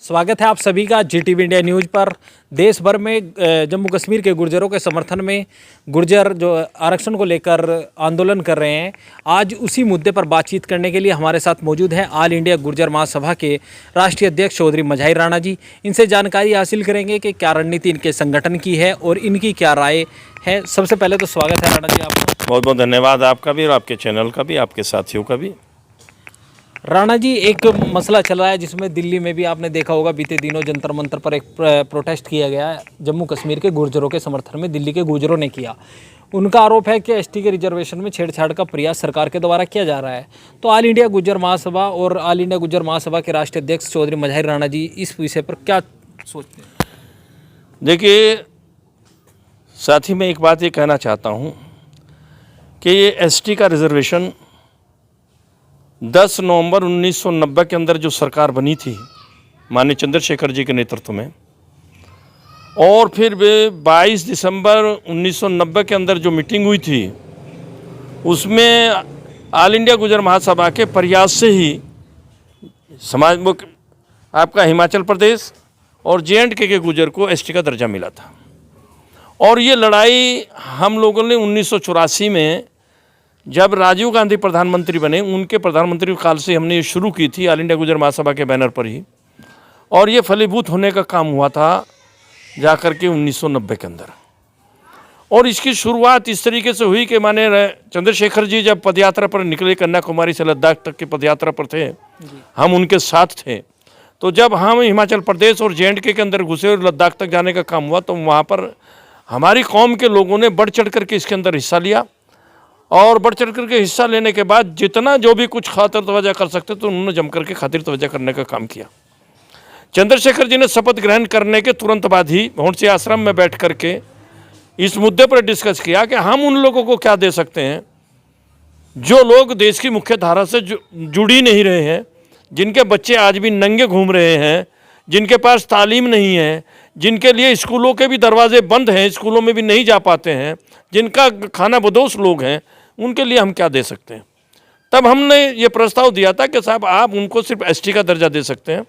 स्वागत है आप सभी का जीटीवी इंडिया न्यूज़ पर। देश भर में जम्मू कश्मीर के गुर्जरों के समर्थन में गुर्जर जो आरक्षण को लेकर आंदोलन कर रहे हैं, आज उसी मुद्दे पर बातचीत करने के लिए हमारे साथ मौजूद हैं ऑल इंडिया गुर्जर महासभा के राष्ट्रीय अध्यक्ष चौधरी मझाहिर राणा जी। इनसे जानकारी हासिल करेंगे कि क्या रणनीति इनके संगठन की है और इनकी क्या राय है। सबसे पहले तो स्वागत है राणा जी आपका। बहुत बहुत धन्यवाद आपका भी और आपके चैनल का भी, आपके साथियों का भी। राणा जी, एक मसला चल रहा है जिसमें दिल्ली में भी आपने देखा होगा, बीते दिनों जंतर मंतर पर एक प्रोटेस्ट किया गया है जम्मू कश्मीर के गुर्जरों के समर्थन में, दिल्ली के गुर्जरों ने किया। उनका आरोप है कि एसटी के रिजर्वेशन में छेड़छाड़ का प्रयास सरकार के द्वारा किया जा रहा है। तो ऑल इंडिया गुर्जर महासभा और ऑल इंडिया गुर्जर महासभा के राष्ट्रीय अध्यक्ष चौधरी मझाहिर राणा जी इस विषय पर क्या सोचते हैं? देखिए साथी, मैं एक बात ये कहना चाहता हूँ कि ये एसटी का रिजर्वेशन 10 नवंबर 1990 के अंदर जो सरकार बनी थी माननीय चंद्रशेखर जी के नेतृत्व में, और फिर 22 दिसंबर 1990 के अंदर जो मीटिंग हुई थी उसमें ऑल इंडिया गुर्जर महासभा के प्रयास से ही समाज आपका हिमाचल प्रदेश और जे.एंड.के के गुर्जर को एसटी का दर्जा मिला था। और ये लड़ाई हम लोगों ने 1984 में जब राजीव गांधी प्रधानमंत्री बने, उनके प्रधानमंत्री काल से हमने ये शुरू की थी ऑल इंडिया गुर्जर महासभा के बैनर पर ही, और ये फलीभूत होने का काम हुआ था जाकर के 1990 के अंदर। और इसकी शुरुआत इस तरीके से हुई कि माने चंद्रशेखर जी जब पदयात्रा पर निकले, कन्याकुमारी से लद्दाख तक की पदयात्रा पर थे, हम उनके साथ थे। तो जब हम हिमाचल प्रदेश और जे.एंड.के के अंदर घुसे और लद्दाख तक जाने का काम हुआ, तो वहाँ पर हमारी कौम के लोगों ने बढ़ चढ़ करके इसके अंदर हिस्सा लिया। और बढ़ चढ़ करके हिस्सा लेने के बाद जितना जो भी कुछ खातिर तवज्जो कर सकते तो उन्होंने जम करके खातिर तवज्जो करने का काम किया। चंद्रशेखर जी ने शपथ ग्रहण करने के तुरंत बाद ही भौंडसी आश्रम में बैठ करके इस मुद्दे पर डिस्कस किया कि हम उन लोगों को क्या दे सकते हैं जो लोग देश की मुख्य धारा से जुड़ी नहीं रहे हैं, जिनके बच्चे आज भी नंगे घूम रहे हैं, जिनके पास तालीम नहीं है, जिनके लिए स्कूलों के भी दरवाजे बंद हैं, स्कूलों में भी नहीं जा पाते हैं, जिनका खाना बदोश लोग हैं, उनके लिए हम क्या दे सकते हैं। तब हमने ये प्रस्ताव दिया था कि साहब आप उनको सिर्फ एसटी का दर्जा दे सकते हैं,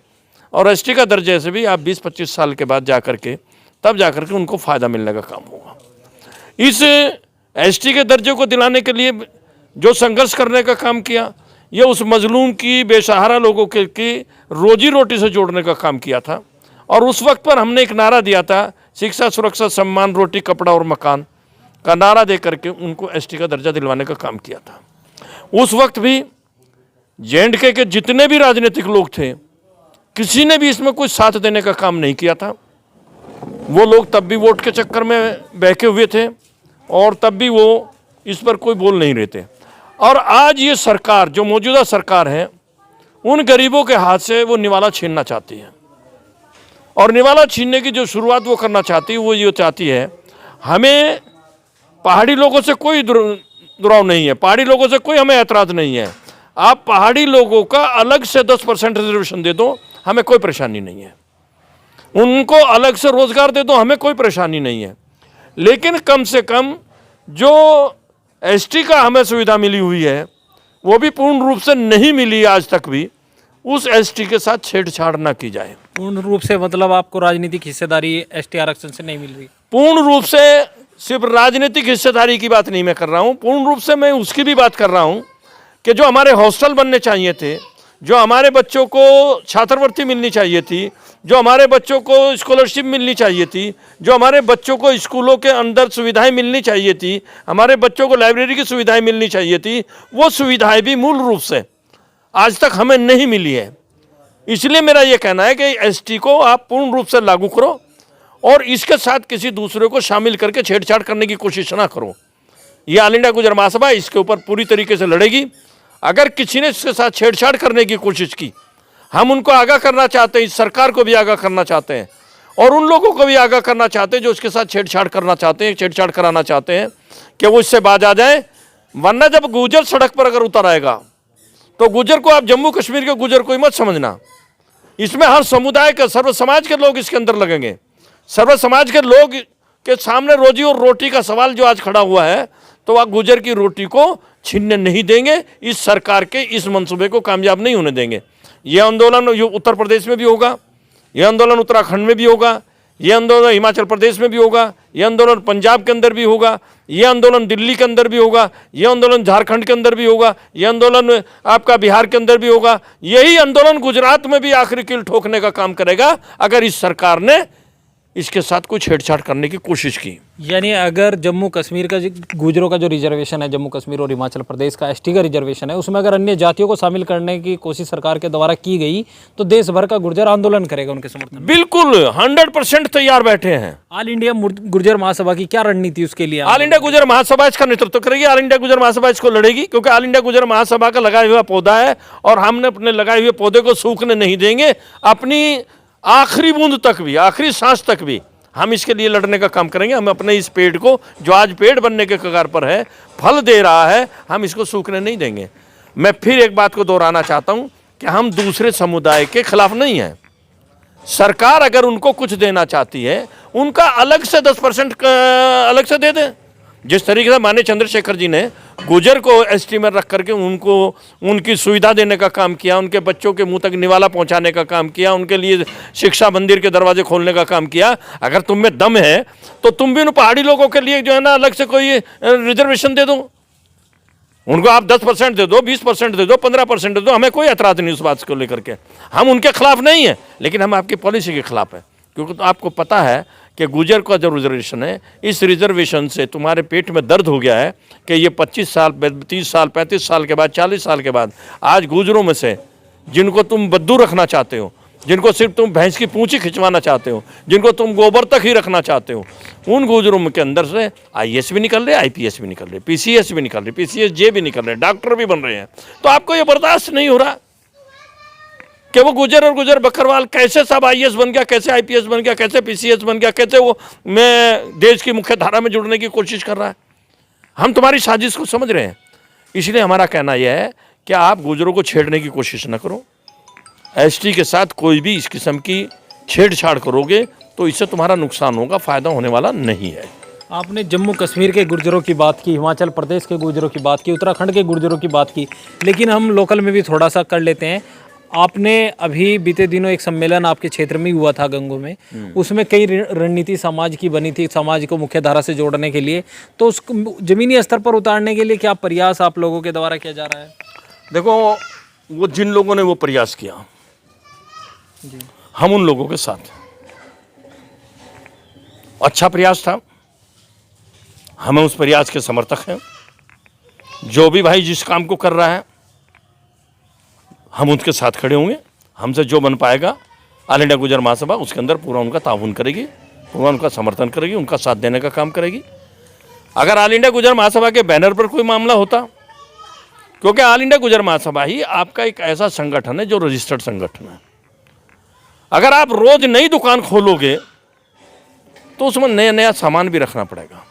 और एसटी का दर्जे से भी आप 20-25 साल के बाद जाकर के तब जाकर के उनको फ़ायदा मिलने का काम होगा। इस एसटी के दर्जे को दिलाने के लिए जो संघर्ष करने का काम किया, ये उस मजलूम की, बेसहारा लोगों की रोजी रोटी से जोड़ने का काम किया था। और उस वक्त पर हमने एक नारा दिया था, शिक्षा, सुरक्षा, सम्मान, रोटी, कपड़ा और मकान का नारा दे करके उनको एसटी का दर्जा दिलवाने का काम किया था। उस वक्त भी जे.एंड.के के जितने भी राजनीतिक लोग थे, किसी ने भी इसमें कुछ साथ देने का काम नहीं किया था। वो लोग तब भी वोट के चक्कर में बहके हुए थे और तब भी वो इस पर कोई बोल नहीं रहे थे। और आज ये सरकार, जो मौजूदा सरकार है, उन गरीबों के हाथ से वो निवाला छीनना चाहती है। और निवाला छीनने की जो शुरुआत वो करना चाहती है, वो ये चाहती है, हमें पहाड़ी लोगों से कोई दुराव नहीं है, पहाड़ी लोगों से कोई हमें ऐतराज़ नहीं है। आप पहाड़ी लोगों का अलग से 10% रिजर्वेशन दे दो, हमें कोई परेशानी नहीं है। उनको अलग से रोज़गार दे दो, हमें कोई परेशानी नहीं है। लेकिन कम से कम जो एसटी का हमें सुविधा मिली हुई है, वो भी पूर्ण रूप से नहीं मिली आज तक भी, उस एसटी के साथ छेड़छाड़ ना की जाए। पूर्ण रूप से मतलब आपको राजनीतिक हिस्सेदारी एसटी आरक्षण से नहीं मिल रही? पूर्ण रूप से सिर्फ राजनीतिक हिस्सेदारी की बात नहीं मैं कर रहा हूँ, पूर्ण रूप से मैं उसकी भी बात कर रहा हूँ कि जो हमारे हॉस्टल बनने चाहिए थे, जो हमारे बच्चों को छात्रवृत्ति मिलनी चाहिए थी, जो हमारे बच्चों को स्कॉलरशिप मिलनी चाहिए थी, जो हमारे बच्चों को स्कूलों के अंदर सुविधाएं मिलनी चाहिए थी, हमारे बच्चों को लाइब्रेरी की सुविधाएं मिलनी चाहिए थी, वो सुविधाएं भी मूल रूप से आज तक हमें नहीं मिली है। इसलिए मेरा ये कहना है कि एसटी को आप पूर्ण रूप से लागू करो और इसके साथ किसी दूसरे को शामिल करके छेड़छाड़ करने की कोशिश ना करो। ये ऑल इंडिया गुर्जर महासभा इसके ऊपर पूरी तरीके से लड़ेगी। अगर किसी ने इसके साथ छेड़छाड़ करने की कोशिश की, हम उनको आगाह करना चाहते हैं, इस सरकार को भी आगाह करना चाहते हैं और उन लोगों को भी आगाह करना चाहते हैं जो उसके साथ छेड़छाड़ करना चाहते हैं, छेड़छाड़ कराना चाहते हैं, कि वो इससे बाज आ जाए। वरना जब गुर्जर सड़क पर अगर उतर आएगा तो गुर्जर को आप जम्मू कश्मीर के गुर्जर को ही मत समझना, इसमें हर समुदाय के, सर्व समाज के लोग इसके अंदर लगेंगे। सर्व समाज के लोग के सामने रोजी और रोटी का सवाल जो आज खड़ा हुआ है, तो वह गुर्जर की रोटी को छीनने नहीं देंगे। इस सरकार के इस मंसूबे को कामयाब नहीं होने देंगे। ये आंदोलन उत्तर प्रदेश में भी होगा, ये आंदोलन उत्तराखंड में भी होगा, ये आंदोलन हिमाचल प्रदेश में भी होगा, ये आंदोलन पंजाब के अंदर भी होगा, ये आंदोलन दिल्ली के अंदर भी होगा, ये आंदोलन झारखंड के अंदर भी होगा, ये आंदोलन आपका बिहार के अंदर भी होगा, यही आंदोलन गुजरात में भी आखिरी कील ठोकने का काम करेगा अगर इस सरकार ने इसके साथ कोई छेड़छाड़ करने की कोशिश की। यानी अगर जम्मू कश्मीर का गुजरों का जो रिजर्वेशन है, जम्मू कश्मीर और हिमाचल प्रदेश का एसटी का रिजर्वेशन है, उसमें अगर अन्य जातियों को शामिल करने की कोशिश सरकार के द्वारा की गई तो देश भर का गुर्जर आंदोलन करेगा उनके समर्थन में। बिल्कुल 100% तैयार बैठे हैं। ऑल इंडिया गुर्जर महासभा की क्या रणनीति उसके लिए? ऑल इंडिया गुर्जर महासभा इसका नेतृत्व करेगी, ऑल इंडिया गुर्जर महासभा इसको लड़ेगी, क्योंकि ऑल इंडिया गुर्जर महासभा का लगाया हुआ पौधा है और हमने अपने लगाए हुए पौधे को सूखने नहीं देंगे। अपनी आखिरी बूंद तक भी, आखिरी सांस तक भी हम इसके लिए लड़ने का काम करेंगे। हम अपने इस पेड़ को, जो आज पेड़ बनने के कगार पर है, फल दे रहा है, हम इसको सूखने नहीं देंगे। मैं फिर एक बात को दोहराना चाहता हूं कि हम दूसरे समुदाय के खिलाफ नहीं हैं। सरकार अगर उनको कुछ देना चाहती है, उनका अलग से 10% अलग से दे दें। जिस तरीके से माननीय चंद्रशेखर जी ने गुजर को एसटी में रख करके उनको उनकी सुविधा देने का काम किया, उनके बच्चों के मुंह तक निवाला पहुंचाने का काम किया, उनके लिए शिक्षा मंदिर के दरवाजे खोलने का काम किया। अगर तुम में दम है तो तुम भी उन पहाड़ी लोगों के लिए जो है ना अलग से कोई रिजर्वेशन दे दो। उनको आप 10% दे दो, 20% दे दो, 15% दे दो, हमें कोई एतराज नहीं उस बात को लेकर के। हम उनके खिलाफ नहीं है, लेकिन हम आपकी पॉलिसी के खिलाफ है। क्योंकि तो आपको पता है कि गुजर का जो रिजर्वेशन है, इस रिजर्वेशन से तुम्हारे पेट में दर्द हो गया है कि ये 25 साल, 30 साल, 35 साल के बाद, 40 साल के बाद आज गुजरों में से जिनको तुम बद्दू रखना चाहते हो, जिनको सिर्फ तुम भैंस की पूंछी खिंचवाना चाहते हो, जिनको तुम गोबर तक ही रखना चाहते हो, उन गुजरों के अंदर से आईएएस भी निकल रहे, आईपीएस भी निकल रहे, पीसीएस भी निकल रहे, पीसीएस भी निकल रहे, डॉक्टर भी बन रहे हैं। तो आपको ये बर्दाश्त नहीं हो रहा कि वो गुजर और गुजर बकरवाल कैसे सब आईएएस बन गया, कैसे आईपीएस बन गया, कैसे पीसीएस बन गया, कैसे वो मैं देश की मुख्य धारा में जुड़ने की कोशिश कर रहा है। हम तुम्हारी साजिश को समझ रहे हैं। इसलिए हमारा कहना यह है कि आप गुजरों को छेड़ने की कोशिश न करो। एसटी के साथ कोई भी इस किस्म की छेड़छाड़ करोगे तो इससे तुम्हारा नुकसान होगा, फ़ायदा होने वाला नहीं है। आपने जम्मू कश्मीर के गुर्जरों की बात की, हिमाचल प्रदेश के गुर्जरों की बात की, उत्तराखंड के गुर्जरों की बात की, लेकिन हम लोकल में भी थोड़ा सा कर लेते हैं। आपने अभी बीते दिनों एक सम्मेलन आपके क्षेत्र में हुआ था गंगो में, उसमें कई रणनीति समाज की बनी थी, समाज को मुख्य धारा से जोड़ने के लिए। तो उसको जमीनी स्तर पर उतारने के लिए क्या प्रयास आप लोगों के द्वारा किया जा रहा है? देखो, वो जिन लोगों ने वो प्रयास किया, हम उन लोगों के साथ, अच्छा प्रयास था, हमें उस प्रयास के समर्थक हैं। जो भी भाई जिस काम को कर रहा है हम उनके साथ खड़े होंगे। हमसे जो बन पाएगा ऑल इंडिया गुजर महासभा उसके अंदर पूरा उनका ताउन करेगी, पूरा उनका समर्थन करेगी, उनका साथ देने का काम करेगी। अगर ऑल इंडिया गुजर महासभा के बैनर पर कोई मामला होता, क्योंकि ऑल इंडिया गुजर महासभा ही आपका एक ऐसा संगठन है जो रजिस्टर्ड संगठन है। अगर आप रोज नई दुकान खोलोगे तो उसमें नया नया सामान भी रखना पड़ेगा।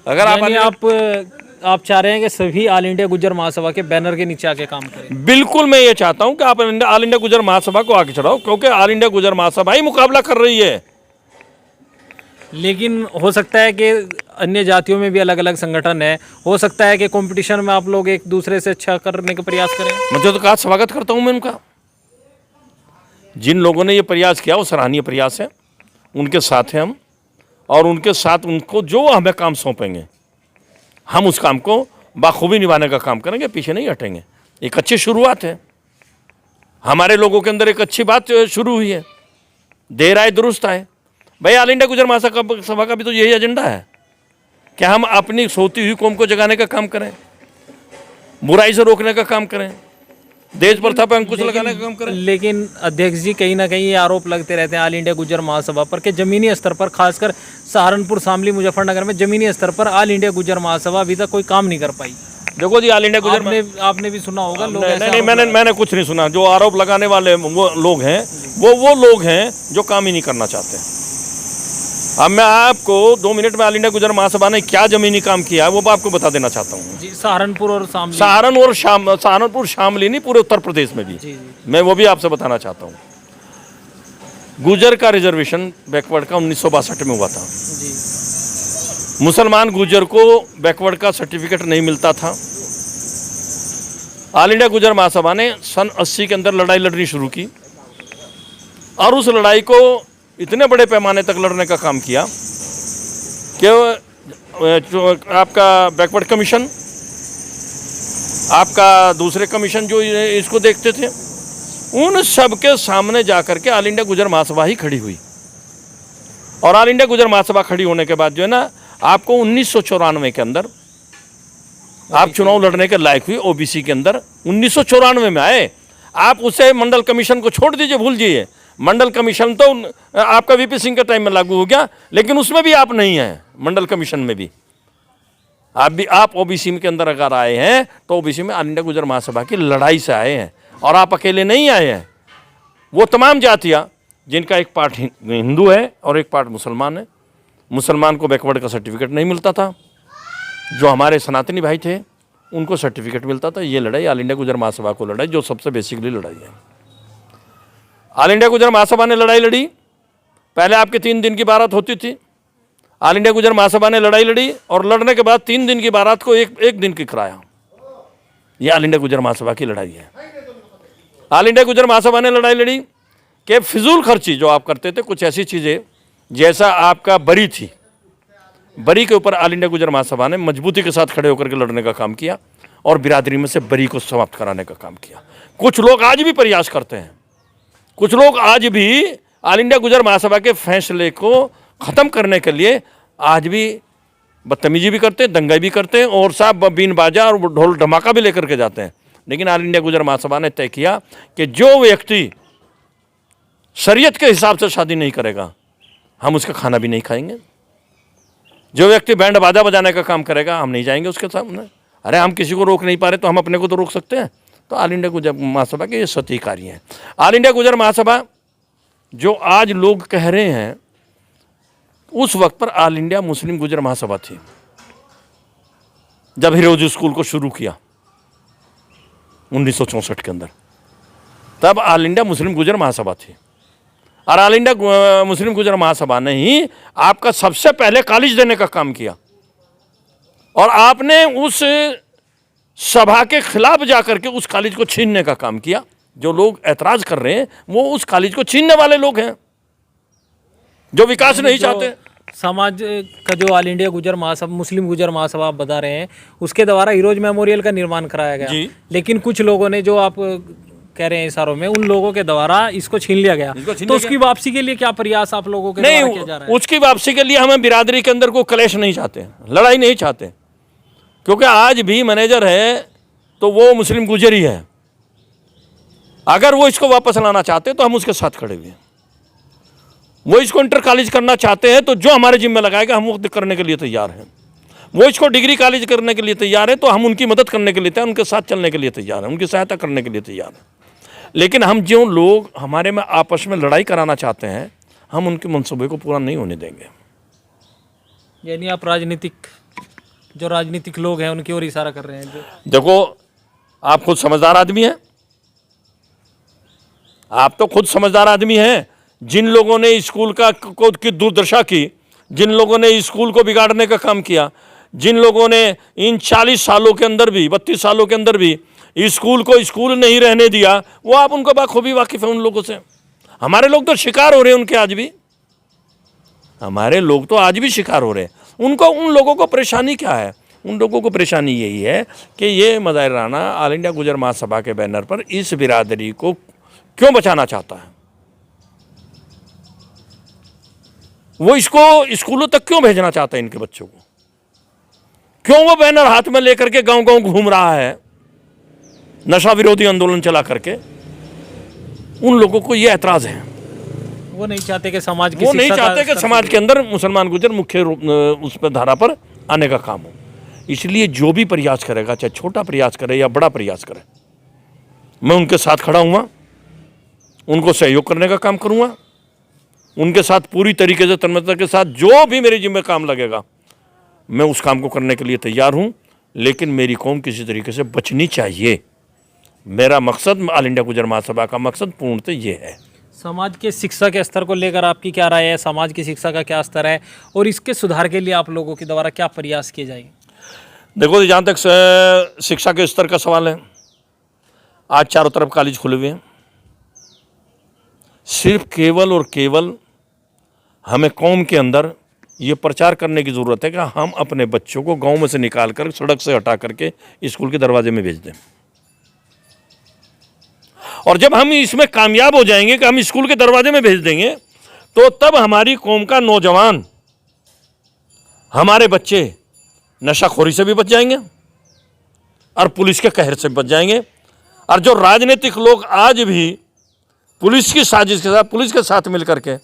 अगर आप चाह रहे हैं कि सभी ऑल इंडिया गुजर महासभा के बैनर के नीचे आके काम करें? बिल्कुल, मैं ये चाहता हूं कि आप ऑल इंडिया गुजर महासभा को आगे चढ़ाओ, क्योंकि ऑल इंडिया गुजर महासभा ही मुकाबला कर रही है। लेकिन हो सकता है कि अन्य जातियों में भी अलग अलग संगठन है, हो सकता है कि कंपटीशन में आप लोग एक दूसरे से अच्छा करने का प्रयास करें। मुझे तो कहा, स्वागत करता हूं मैं उनका। जिन लोगों ने ये प्रयास किया वो सराहनीय प्रयास है, उनके साथ हैं हम, और उनके साथ उनको जो हमें काम सौंपेंगे हम उस काम को बाखूबी निभाने का काम करेंगे, पीछे नहीं हटेंगे। एक अच्छी शुरुआत है, हमारे लोगों के अंदर एक अच्छी बात शुरू हुई है, देर आए दुरुस्त आए। भाई ऑल इंडिया गुजर महासभा का भी तो यही एजेंडा है कि हम अपनी सोती हुई कौम को जगाने का काम करें, बुराई से रोकने का काम करें, देश प्रथा पर अंकुश लगाने का काम करें। लेकिन अध्यक्ष जी, कहीं ना कहीं ये आरोप लगते रहते हैं ऑल इंडिया गुजर महासभा पर कि जमीनी स्तर पर, खासकर सहारनपुर, शामली, मुजफ्फरनगर में जमीनी स्तर पर ऑल इंडिया गुजर महासभा अभी तक कोई काम नहीं कर पाई। देखो जी, ऑल इंडिया गुजर आपने भी सुना होगा लोग नहीं, मैंने कुछ नहीं सुना। जो आरोप लगाने वाले वो लोग हैं वो लोग हैं जो काम ही नहीं करना चाहते। अब मैं आपको 2 मिनट में ऑल इंडिया गुजर महासभा ने क्या जमीनी काम किया है वो आपको बता देना चाहता हूँ। जी, सहारनपुर और शामली, सहारनपुर शामली नहीं, पूरे उत्तर प्रदेश में भी जी। मैं वो भी आपसे बताना चाहता हूँ। गुजर का रिजर्वेशन बैकवर्ड का 1962 में हुआ था जी। मुसलमान गुजर को बैकवर्ड का सर्टिफिकेट नहीं मिलता था। ऑल इंडिया गुर्जर महासभा ने सन 80 के अंदर लड़ाई लड़नी शुरू की और उस लड़ाई को इतने बड़े पैमाने तक लड़ने का काम किया कि जो आपका बैकवर्ड कमीशन, आपका दूसरे कमीशन जो इसको देखते थे, उन सब के सामने जाकर के ऑल इंडिया गुर्जर महासभा ही खड़ी हुई। और ऑल इंडिया गुर्जर महासभा खड़ी होने के बाद जो है ना, आपको 1994 के अंदर आप चुनाव लड़ने के लायक हुई। ओबीसी के अंदर 1994 में आए आप। उसे मंडल कमीशन को छोड़ दीजिए, भूल जाइए। मंडल कमीशन तो आपका वीपी सिंह के टाइम में लागू हो गया, लेकिन उसमें भी आप नहीं हैं। मंडल कमीशन में भी आप ओबीसी के अंदर अगर आए हैं तो ओबीसी में ऑल इंडिया गुर्जर महासभा की लड़ाई से आए हैं। और आप अकेले नहीं आए हैं, वो तमाम जातियाँ जिनका एक पार्ट हिंदू है और एक पार्ट मुसलमान है। मुसलमान को बैकवर्ड का सर्टिफिकेट नहीं मिलता था, जो हमारे सनातनी भाई थे उनको सर्टिफिकेट मिलता था। ये लड़ाई ऑल इंडिया गुर्जर महासभा को लड़ाई, जो सबसे बेसिकली लड़ाई है। ऑल इंडिया गुर्जर महासभा ने लड़ाई लड़ी। पहले आपके 3 दिन की बारात होती थी, ऑल इंडिया गुर्जर महासभा ने लड़ाई लड़ी और लड़ने के बाद 3 दिन की बारात को एक दिन की कराया। ये ऑल इंडिया गुर्जर महासभा की लड़ाई है। ऑल इंडिया गुर्जर महासभा ने लड़ाई लड़ी कि फिजूल खर्ची जो आप करते थे, कुछ ऐसी चीज़ें जैसा आपका बरी थी, बरी के ऊपर ऑल इंडिया गुर्जर महासभा ने मजबूती के साथ खड़े होकर के लड़ने का काम किया और बिरादरी में से बरी को समाप्त कराने का काम किया। कुछ लोग आज भी प्रयास करते हैं, कुछ लोग आज भी ऑल इंडिया गुर्जर महासभा के फैसले को ख़त्म करने के लिए आज भी बदतमीजी भी करते हैं, दंगाई भी करते हैं और साहब बीन बाजा और ढोल धमाका भी लेकर के जाते हैं। लेकिन ऑल इंडिया गुर्जर महासभा ने तय किया कि जो व्यक्ति शरीयत के हिसाब से शादी नहीं करेगा, हम उसका खाना भी नहीं खाएंगे। जो व्यक्ति बैंड बाजा बजाने का काम करेगा, हम नहीं जाएंगे उसके सामने। अरे हम किसी को रोक नहीं पा रहे तो हम अपने को तो रोक सकते हैं। तो ऑल इंडिया गुर्जर महासभा के ये सती कार्य हैं। ऑल इंडिया गुर्जर महासभा जो आज लोग कह रहे हैं, उस वक्त पर ऑल इंडिया मुस्लिम गुर्जर महासभा थी। जब हिरोज स्कूल को शुरू किया 1964 के अंदर, तब ऑल इंडिया मुस्लिम गुर्जर महासभा थी। और ऑल इंडिया मुस्लिम गुर्जर महासभा ने ही आपका सबसे पहले कॉलेज देने का काम किया। और आपने उस सभा के खिलाफ जाकर के उस कॉलेज को छीनने का काम किया। जो लोग ऐतराज कर रहे हैं वो उस कॉलेज को छीनने वाले लोग हैं, जो विकास नहीं चाहते। समाज का जो ऑल इंडिया गुर्जर महासभा, मुस्लिम गुर्जर महासभा आप बता रहे हैं, उसके द्वारा हीरोज मेमोरियल का निर्माण कराया गया। लेकिन कुछ लोगों ने, जो आप कह रहे हैं इशारों में, उन लोगों के द्वारा इसको छीन लिया गया। तो उसकी वापसी के लिए क्या प्रयास आप लोगों के द्वारा किया जा रहा है? उसकी वापसी के लिए हमें बिरादरी के अंदर कोई क्लेश नहीं चाहते, लड़ाई नहीं चाहते। क्योंकि आज भी मैनेजर है तो वो मुस्लिम गुर्जर ही है। अगर वो इसको वापस लाना चाहते तो हम उसके साथ खड़े हुए हैं। वो इसको इंटर कॉलेज करना चाहते हैं तो जो हमारे जिम्मे लगाएगा हम वो करने के लिए तैयार हैं। वो इसको डिग्री कॉलेज करने के लिए तैयार है तो हम उनकी मदद करने के लिए तैयार, उनके साथ चलने के लिए तैयार हैं, उनकी सहायता करने के लिए तैयार हैं। लेकिन हम जो लोग हमारे में आपस में लड़ाई कराना चाहते हैं, हम उनके मंसूबे को पूरा नहीं होने देंगे। यानी आप जो राजनीतिक लोग हैं उनकी ओर इशारा कर रहे हैं। देखो, आप खुद समझदार आदमी हैं, आप तो खुद समझदार आदमी हैं। जिन लोगों ने स्कूल की दुर्दशा की, जिन लोगों ने स्कूल को बिगाड़ने का काम किया, जिन लोगों ने इन 40 सालों के अंदर भी, 32 सालों के अंदर भी स्कूल को स्कूल नहीं रहने दिया, वो आप उनको बाखूबी वाकिफ है उन लोगों से। हमारे लोग तो शिकार हो रहे हैं उनके, आज भी हमारे लोग तो आज भी शिकार हो रहे हैं। उन लोगों को परेशानी क्या है? उन लोगों को परेशानी यही है कि ये मज़ाहिर राना ऑल इंडिया गुर्जर महासभा के बैनर पर इस बिरादरी को क्यों बचाना चाहता है। वो इसको स्कूलों तक क्यों भेजना चाहता है, इनके बच्चों को क्यों वो बैनर हाथ में लेकर के गांव गांव घूम रहा है, नशा विरोधी आंदोलन चला करके। उन लोगों को ये ऐतराज है। वो नहीं चाहते कि समाज की, वो नहीं चाहते कि समाज के अंदर मुसलमान गुर्जर मुख्य उस पर धारा पर आने का काम हो। इसलिए जो भी प्रयास करेगा, चाहे छोटा प्रयास करे या बड़ा प्रयास करे, मैं उनके साथ खड़ा हुआ, उनको सहयोग करने का काम करूँगा, उनके साथ पूरी तरीके से तन्मयता के साथ जो भी मेरे जिम्मे काम लगेगा मैं उस काम को करने के लिए तैयार हूँ। लेकिन मेरी कौम किसी तरीके से बचनी चाहिए। मेरा मकसद, ऑल इंडिया गुर्जर महासभा का मकसद पूर्णतः ये है। समाज के शिक्षा के स्तर को लेकर आपकी क्या राय है? समाज की शिक्षा का क्या स्तर है और इसके सुधार के लिए आप लोगों के द्वारा क्या प्रयास किए जाएंगे? देखो, जहाँ तक शिक्षा के स्तर का सवाल है, आज चारों तरफ कॉलेज खुले हुए हैं। सिर्फ केवल और केवल हमें कौम के अंदर ये प्रचार करने की ज़रूरत है कि हम अपने बच्चों को गांव में से निकाल कर सड़क से हटा करके स्कूल के दरवाजे में भेज दें। और जब हम इसमें कामयाब हो जाएंगे कि हम स्कूल के दरवाजे में भेज देंगे, तो तब हमारी कौम का नौजवान, हमारे बच्चे नशाखोरी से भी बच जाएंगे और पुलिस के कहर से बच जाएंगे। और जो राजनीतिक लोग आज भी पुलिस की साजिश के साथ, पुलिस के साथ मिलकर के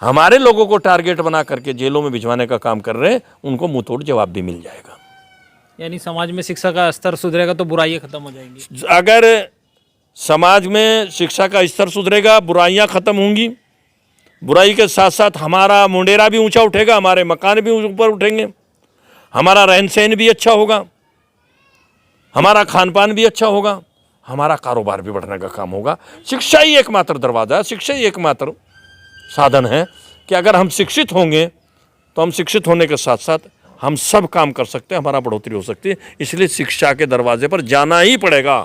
हमारे लोगों को टारगेट बना करके जेलों में भिजवाने का काम कर रहे हैं, उनको मुंह तोड़ जवाब भी मिल जाएगा। यानी समाज में शिक्षा का स्तर सुधरेगा तो बुराइयां खत्म हो जाएंगी। अगर समाज में शिक्षा का स्तर सुधरेगा, बुराइयां खत्म होंगी। बुराई के साथ साथ हमारा मुंडेरा भी ऊंचा उठेगा, हमारे मकान भी ऊपर उठेंगे, हमारा रहन सहन भी अच्छा होगा, हमारा खान पान भी अच्छा होगा, हमारा कारोबार भी बढ़ने का काम होगा। शिक्षा ही एकमात्र दरवाज़ा है, शिक्षा ही एकमात्र साधन है कि अगर हम शिक्षित होंगे तो हम शिक्षित होने के साथ साथ हम सब काम कर सकते हैं, हमारा बढ़ोतरी हो सकती है। इसलिए शिक्षा के दरवाजे पर जाना ही पड़ेगा,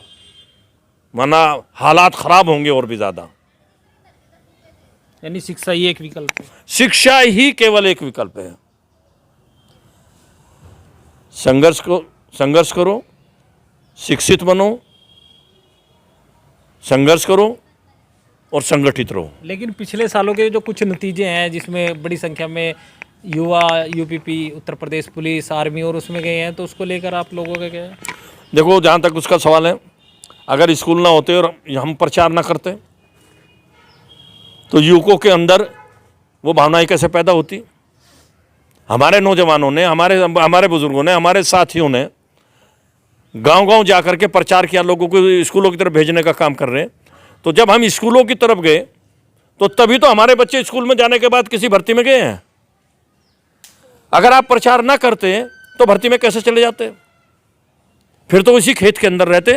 वरना हालात खराब होंगे और भी ज़्यादा। यानी शिक्षा ही एक विकल्प है। शिक्षा ही केवल एक विकल्प है। संघर्ष करो, शिक्षित बनो, संघर्ष करो और संगठित रहो। लेकिन पिछले सालों के जो कुछ नतीजे हैं, जिसमें बड़ी संख्या में युवा UPP, Uttar Pradesh police, army और उसमें गए हैं, तो उसको लेकर आप लोगों का क्या है? देखो, जहाँ तक उसका सवाल है, अगर स्कूल ना होते और हम प्रचार ना करते तो युवकों के अंदर वो भावनाएं कैसे पैदा होती? हमारे नौजवानों ने, हमारे बुजुर्गों ने, हमारे साथियों ने गांव-गांव जाकर के प्रचार किया, लोगों को स्कूलों की तरफ भेजने का काम कर रहे हैं। तो जब हम स्कूलों की तरफ गए तो तभी तो हमारे बच्चे स्कूल में जाने के बाद किसी भर्ती में गए हैं। अगर आप प्रचार ना करते तो भर्ती में कैसे चले जाते? फिर तो इसी खेत के अंदर रहते,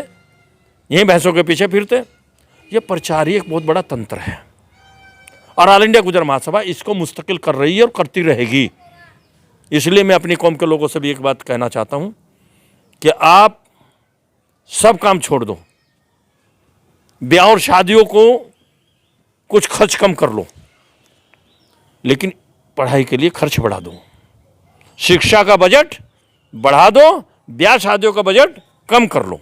यहीं भैंसों के पीछे फिरते। ये प्रचार ही एक बहुत बड़ा तंत्र है और ऑल इंडिया गुर्जर महासभा इसको मुस्तकिल कर रही है और करती रहेगी। इसलिए मैं अपनी कौम के लोगों से भी एक बात कहना चाहता हूँ कि आप सब काम छोड़ दो, ब्याह और शादियों को कुछ खर्च कम कर लो, लेकिन पढ़ाई के लिए खर्च बढ़ा दो। शिक्षा का बजट बढ़ा दो, ब्याह शादियों का बजट कम कर लो।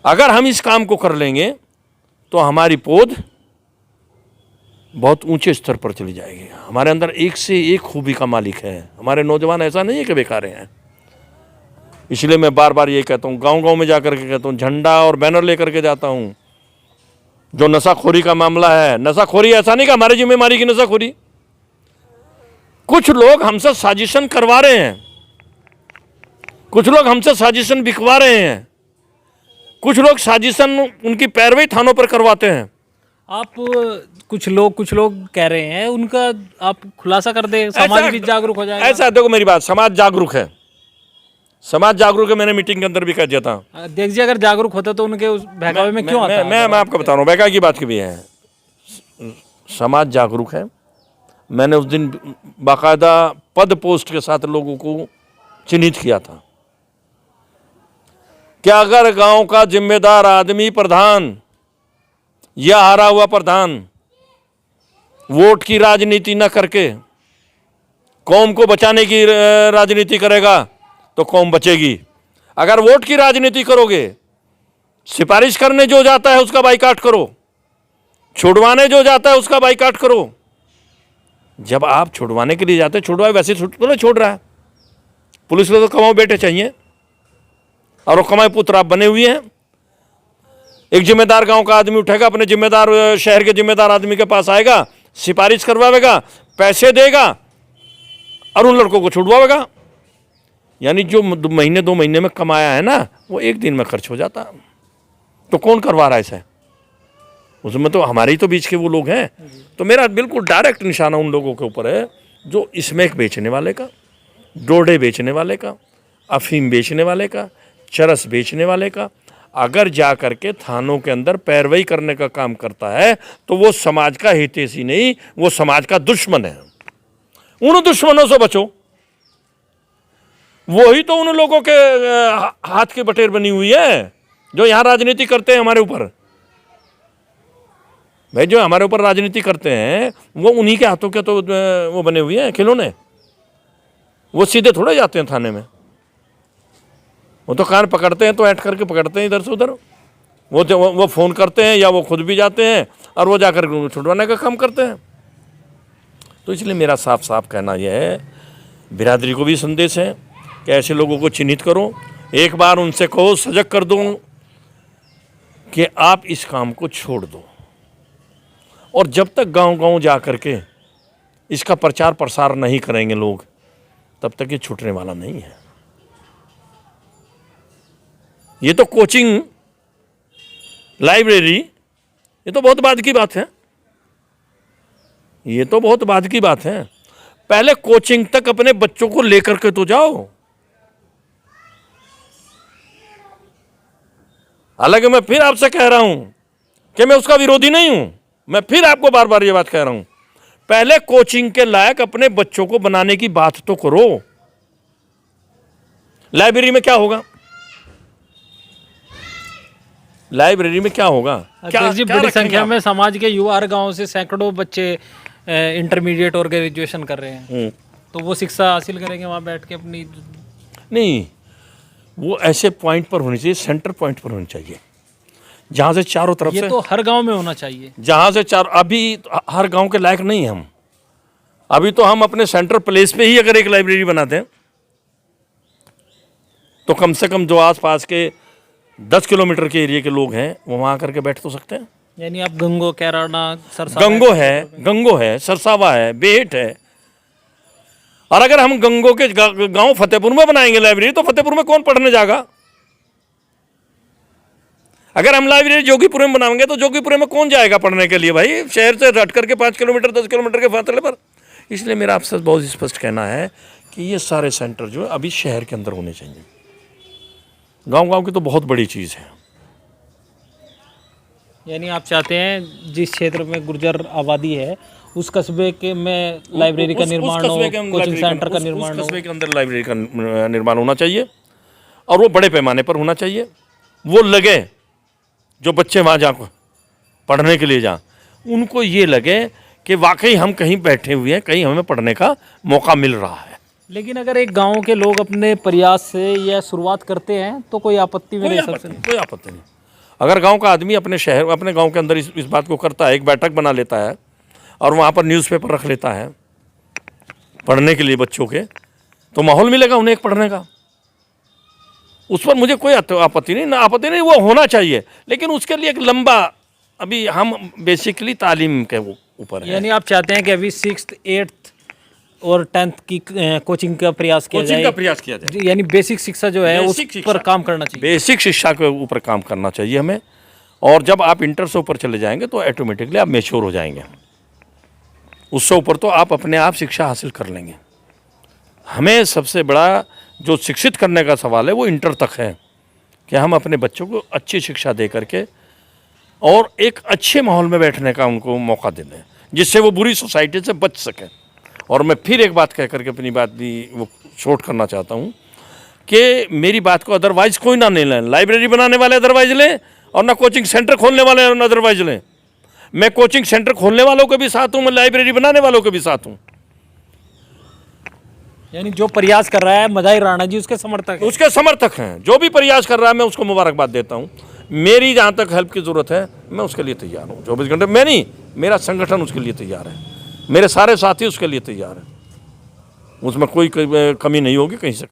अगर हम इस काम को कर लेंगे तो हमारी पौध बहुत ऊंचे स्तर पर चली जाएगी। हमारे अंदर एक से एक खूबी का मालिक है। हमारे नौजवान ऐसा नहीं है कि बेकार हैं। इसलिए मैं बार बार ये कहता हूँ, गांव-गांव में जाकर के कहता हूँ, झंडा और बैनर लेकर के जाता हूँ। जो नशाखोरी का मामला है, नशाखोरी ऐसा नहीं कि हमारी जिम्मेदारी की नशाखोरी, कुछ लोग हमसे साजिशन करवा रहे हैं, कुछ लोग हमसे साजिशन बिकवा रहे हैं, कुछ लोग साजिशन उनकी पैरवी थानों पर करवाते हैं। आप कुछ लोग कह रहे हैं, उनका आप खुलासा कर दे, समाज भी जागरूक हो जाएगा। ऐसा देखो, मेरी बात, समाज जागरूक है, समाज जागरूक है। मैंने मीटिंग के अंदर भी कह दिया था। देखिए, अगर जागरूक होता तो उनके उस बहकावे में क्यों आता? मैं आपको बता रहा हूँ, बहकावे की बात की भी है। समाज जागरूक है। मैंने उस दिन बाकायदा पद पोस्ट के साथ लोगों को चिन्हित किया था कि अगर गांव का जिम्मेदार आदमी, प्रधान या हारा हुआ प्रधान वोट की राजनीति न करके कौम को बचाने की राजनीति करेगा तो कौम बचेगी। अगर वोट की राजनीति करोगे, सिफारिश करने जो जाता है उसका बाइकाट करो, छुड़वाने जो जाता है उसका बाइकाट करो। जब आप छुड़वाने के लिए जाते, छुड़वाए, वैसे तो छोड़ रहा है। पुलिस को तो कमाओ बेटे चाहिए और वो कमाए पुत्र आप बने हुए हैं। एक जिम्मेदार गांव का आदमी उठेगा, अपने जिम्मेदार शहर के जिम्मेदार आदमी के पास आएगा, सिफारिश करवाएगा, पैसे देगा और उन लड़कों को छुड़वाएगा। यानी जो महीने 2 महीने में कमाया है ना, वो एक दिन में खर्च हो जाता। तो कौन करवा रहा है ऐसा? उसमें तो हमारे ही तो बीच के वो लोग हैं। तो मेरा बिल्कुल डायरेक्ट निशाना उन लोगों के ऊपर है जो स्मैक बेचने वाले का, डोडे बेचने वाले का, अफीम बेचने वाले का, चरस बेचने वाले का अगर जा करके थानों के अंदर पैरवी करने का काम करता है तो वो समाज का हितैषी नहीं, वो समाज का दुश्मन है। उन दुश्मनों से बचो। वही तो उन लोगों के हाथ के बटेर बनी हुई है जो यहाँ राजनीति करते हैं हमारे ऊपर, भाई जो हमारे ऊपर राजनीति करते हैं वो उन्हीं के हाथों के तो वो बने हुए हैं खिलौने। वो सीधे थोड़े जाते हैं थाने में, वो तो कान पकड़ते हैं तो ऐट करके पकड़ते हैं इधर से उधर। वो फ़ोन करते हैं या वो खुद भी जाते हैं और वो जाकर छुड़वाने का काम करते हैं। तो इसलिए मेरा साफ साफ कहना यह है, बिरादरी को भी संदेश है कि ऐसे लोगों को चिन्हित करो, एक बार उनसे कहो, सजग कर दो कि आप इस काम को छोड़ दो। और जब तक गांव-गांव जा कर के इसका प्रचार प्रसार नहीं करेंगे लोग, तब तक ये छूटने वाला नहीं है। ये तो कोचिंग, लाइब्रेरी, ये तो बहुत बाद की बात है, ये तो बहुत बाद की बात है। पहले कोचिंग तक अपने बच्चों को लेकर के तो जाओ। हालांकि मैं फिर आपसे कह रहा हूं कि मैं उसका विरोधी नहीं हूं, मैं फिर आपको बार बार ये बात कह रहा हूं, पहले कोचिंग के लायक अपने बच्चों को बनाने की बात तो करो। लाइब्रेरी में क्या होगा? लाइब्रेरी में क्या होगा? क्या जी, बड़ी संख्या में समाज के युवा हर गांव से सैकड़ों बच्चे इंटरमीडिएट और ग्रेजुएशन कर रहे हैं, तो वो शिक्षा हासिल करेंगे वहां बैठ के अपनी? नहीं, वो ऐसे पॉइंट पर होनी चाहिए, सेंटर पॉइंट पर होनी चाहिए, जहाँ से चारों तरफ ये से, तो हर गांव में होना चाहिए। जहाँ से अभी हर गांव के लायक नहीं हम। अभी तो हम अपने सेंटर प्लेस पे ही अगर एक लाइब्रेरी बनाते हैं तो कम से कम जो आसपास के 10 किलोमीटर के एरिया के लोग हैं वो वहाँ आकर के बैठ तो सकते हैं। यानी आप गंगो, कैराना, सरसावा, गंगो है, सरसावा है, बेहट है। और अगर हम गंगो के गांव फतेहपुर में बनाएंगे लाइब्रेरी, तो फतेहपुर में कौन पढ़ने जाएगा? अगर हम लाइब्रेरी जोगीपुर में बनाएंगे तो जोगीपुर में कौन जाएगा पढ़ने के लिए भाई? शहर से हट करके 5 किलोमीटर 10 किलोमीटर के फासले पर। इसलिए मेरा आपसे बहुत स्पष्ट कहना है कि ये सारे सेंटर जो है अभी शहर के अंदर होने चाहिए। गांव-गांव की तो बहुत बड़ी चीज़ है। यानी आप चाहते हैं जिस क्षेत्र में गुर्जर आबादी है उस कस्बे के में लाइब्रेरी का निर्माण हो, कोचिंग सेंटर का निर्माण हो, कस्बे के अंदर लाइब्रेरी का निर्माण होना चाहिए और वो बड़े पैमाने पर होना चाहिए। वो लगे जो बच्चे वहाँ जा पढ़ने के लिए जाएं, उनको ये लगे कि वाकई हम कहीं बैठे हुए हैं, कहीं हमें पढ़ने का मौका मिल रहा है। लेकिन अगर एक गांव के लोग अपने प्रयास से या शुरुआत करते हैं तो कोई आपत्ति में नहीं? कोई आपत्ति नहीं। अगर गांव का आदमी अपने शहर, अपने गांव के अंदर इस बात को करता है, एक बैठक बना लेता है और वहाँ पर न्यूज़पेपर रख लेता है पढ़ने के लिए बच्चों के, तो माहौल मिलेगा उन्हें एक पढ़ने का। उस पर मुझे कोई आपत्ति नहीं, वो होना चाहिए। लेकिन उसके लिए एक लंबा, अभी हम बेसिकली तालीम के ऊपर है। यानी आप चाहते हैं कि अभी 6th, 8th और 10th की कोचिंग का प्रयास किया जाए, यानी बेसिक शिक्षा जो है उस पर काम करना चाहिए। बेसिक शिक्षा के ऊपर काम करना चाहिए हमें। और जब आप इंटर से ऊपर चले जाएंगे तो ऑटोमेटिकली आप मैच्योर हो जाएंगे, उससे ऊपर तो आप अपने आप शिक्षा हासिल कर लेंगे। हमें सबसे बड़ा जो शिक्षित करने का सवाल है वो इंटर तक है कि हम अपने बच्चों को अच्छी शिक्षा दे करके और एक अच्छे माहौल में बैठने का उनको मौका दे दें, जिससे वो बुरी सोसाइटी से बच सकें। और मैं फिर एक बात कह करके अपनी बात भी वो शॉर्ट करना चाहता हूँ कि मेरी बात को अदरवाइज़ कोई ना ले लें। लाइब्रेरी बनाने वाले अदरवाइज़ लें और ना कोचिंग सेंटर खोलने वाले अदरवाइज़ लें। मैं कोचिंग सेंटर खोलने वालों के भी साथ हूँ, मैं लाइब्रेरी बनाने वालों के भी साथ हूँ। यानी जो प्रयास कर रहा है मदाई राणा जी उसके समर्थक हैं? उसके समर्थक हैं। जो भी प्रयास कर रहा है मैं उसको मुबारकबाद देता हूँ। मेरी जहाँ तक हेल्प की ज़रूरत है मैं उसके लिए तैयार हूँ। 24 घंटे मैं नहीं, मेरा संगठन उसके लिए तैयार है, मेरे सारे साथी उसके लिए तैयार हैं। उसमें कोई कमी नहीं होगी कहीं से।